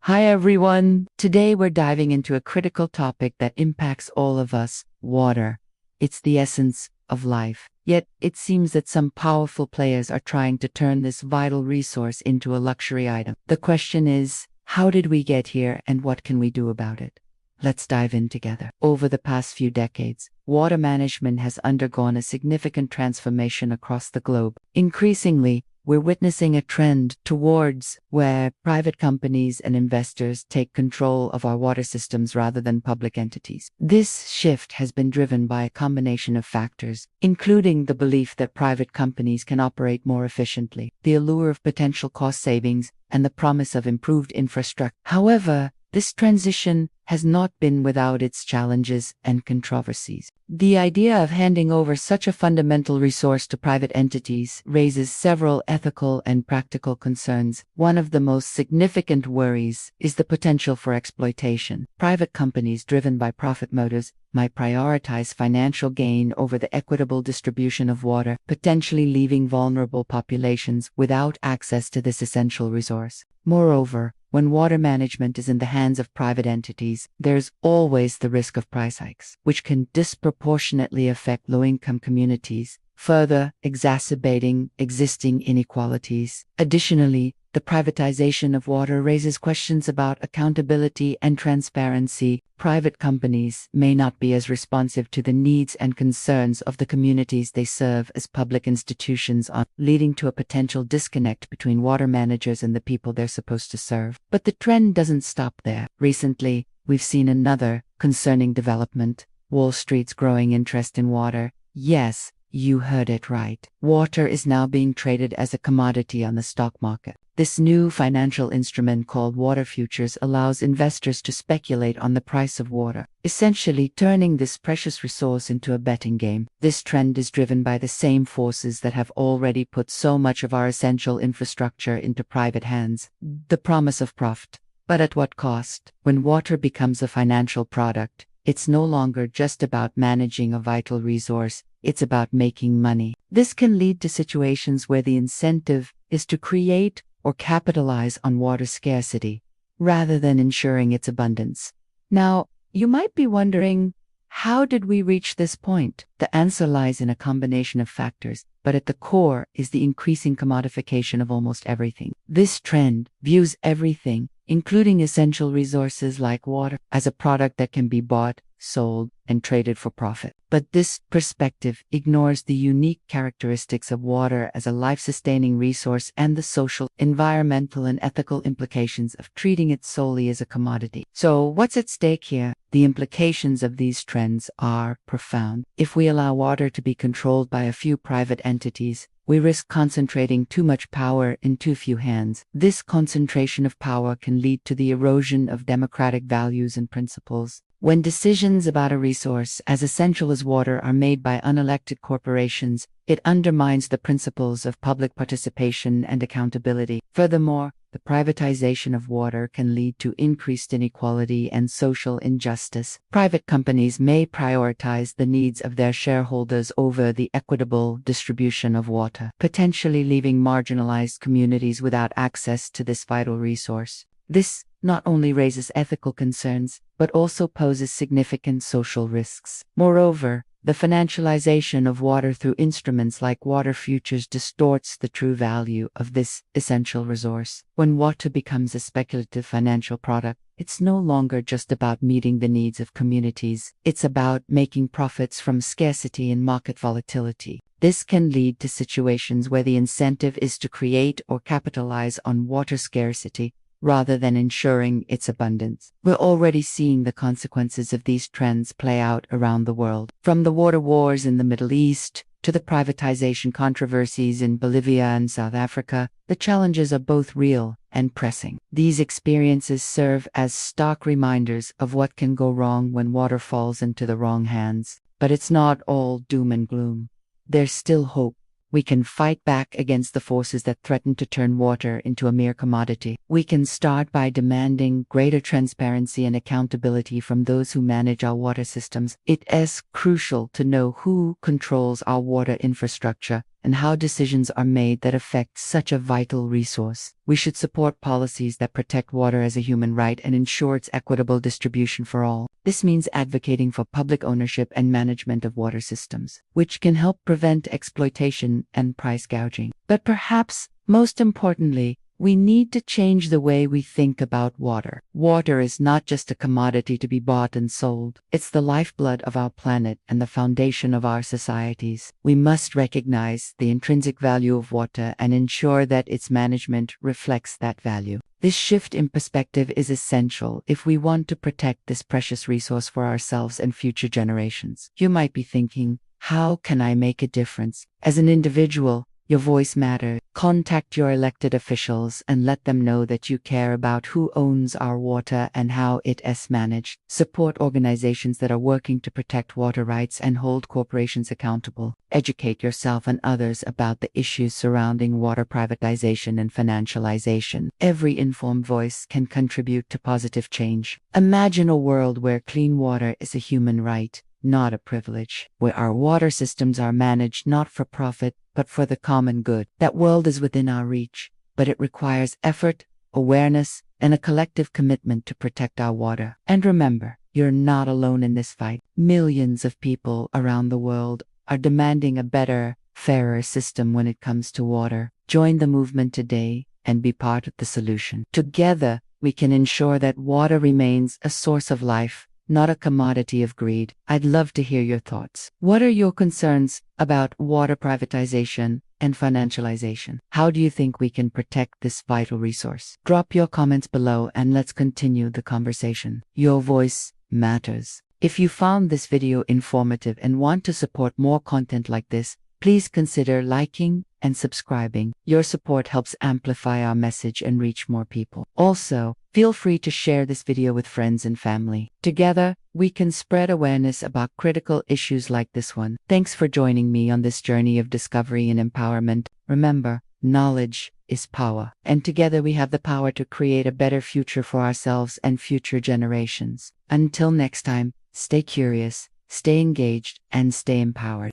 Hi everyone! Today we're diving into a critical topic that impacts all of us, water. It's the essence of life. Yet, it seems that some powerful players are trying to turn this vital resource into a luxury item. The question is, how did we get here and what can we do about it? Let's dive in together. Over the past few decades, water management has undergone a significant transformation across the globe. Increasingly, we're witnessing a trend towards where private companies and investors take control of our water systems rather than public entities. This shift has been driven by a combination of factors, including the belief that private companies can operate more efficiently, the allure of potential cost savings, and the promise of improved infrastructure. However, this transition has not been without its challenges and controversies. The idea of handing over such a fundamental resource to private entities raises several ethical and practical concerns. One of the most significant worries is the potential for exploitation. Private companies driven by profit motives might prioritize financial gain over the equitable distribution of water, potentially leaving vulnerable populations without access to this essential resource. Moreover, when water management is in the hands of private entities, there's always the risk of price hikes, which can disproportionately affect low-income communities, further exacerbating existing inequalities. Additionally, the privatization of water raises questions about accountability and transparency. Private companies may not be as responsive to the needs and concerns of the communities they serve as public institutions are, leading to a potential disconnect between water managers and the people they're supposed to serve. But the trend doesn't stop there. Recently, we've seen another concerning development: Wall Street's growing interest in water. Yes, you heard it right. Water is now being traded as a commodity on the stock market. This new financial instrument called water futures allows investors to speculate on the price of water, essentially turning this precious resource into a betting game. This trend is driven by the same forces that have already put so much of our essential infrastructure into private hands: the promise of profit. But at what cost? When water becomes a financial product, it's no longer just about managing a vital resource, it's about making money. This can lead to situations where the incentive is to create or capitalize on water scarcity, rather than ensuring its abundance. Now, you might be wondering, how did we reach this point? The answer lies in a combination of factors, but at the core is the increasing commodification of almost everything. This trend views everything, including essential resources like water, as a product that can be bought, sold, and traded for profit. But this perspective ignores the unique characteristics of water as a life-sustaining resource and the social, environmental, and ethical implications of treating it solely as a commodity. So, what's at stake here? The implications of these trends are profound. If we allow water to be controlled by a few private entities, we risk concentrating too much power in too few hands. This concentration of power can lead to the erosion of democratic values and principles. When decisions about a resource as essential as water are made by unelected corporations, it undermines the principles of public participation and accountability. Furthermore, the privatization of water can lead to increased inequality and social injustice. Private companies may prioritize the needs of their shareholders over the equitable distribution of water, potentially leaving marginalized communities without access to this vital resource. This not only raises ethical concerns, but also poses significant social risks. Moreover, the financialization of water through instruments like water futures distorts the true value of this essential resource. When water becomes a speculative financial product, it's no longer just about meeting the needs of communities. It's about making profits from scarcity and market volatility. This can lead to situations where the incentive is to create or capitalize on water scarcity, rather than ensuring its abundance. We're already seeing the consequences of these trends play out around the world. From the water wars in the Middle East to the privatization controversies in Bolivia and South Africa, the challenges are both real and pressing. These experiences serve as stark reminders of what can go wrong when water falls into the wrong hands. But it's not all doom and gloom. There's still hope. We can fight back against the forces that threaten to turn water into a mere commodity. We can start by demanding greater transparency and accountability from those who manage our water systems. It is crucial to know who controls our water infrastructure and how decisions are made that affect such a vital resource. We should support policies that protect water as a human right and ensure its equitable distribution for all. This means advocating for public ownership and management of water systems, which can help prevent exploitation and price gouging. But perhaps most importantly, we need to change the way we think about water. Water is not just a commodity to be bought and sold. It's the lifeblood of our planet and the foundation of our societies. We must recognize the intrinsic value of water and ensure that its management reflects that value. This shift in perspective is essential if we want to protect this precious resource for ourselves and future generations. You might be thinking, how can I make a difference? As an individual, your voice matters. Contact your elected officials and let them know that you care about who owns our water and how it is managed. Support organizations that are working to protect water rights and hold corporations accountable. Educate yourself and others about the issues surrounding water privatization and financialization. Every informed voice can contribute to positive change. Imagine a world where clean water is a human right, not a privilege, where our water systems are managed not for profit, but for the common good. That world is within our reach, but it requires effort, awareness, and a collective commitment to protect our water. And remember, you're not alone in this fight. Millions of people around the world are demanding a better, fairer system when it comes to water. Join the movement today and be part of the solution. Together, we can ensure that water remains a source of life, not a commodity of greed. I'd love to hear your thoughts. What are your concerns about water privatization and financialization? How do you think we can protect this vital resource? Drop your comments below and let's continue the conversation. Your voice matters. If you found this video informative and want to support more content like this, please consider liking and subscribing. Your support helps amplify our message and reach more people. Also, feel free to share this video with friends and family. Together, we can spread awareness about critical issues like this one. Thanks for joining me on this journey of discovery and empowerment. Remember, knowledge is power, and together we have the power to create a better future for ourselves and future generations. Until next time, stay curious, stay engaged, and stay empowered.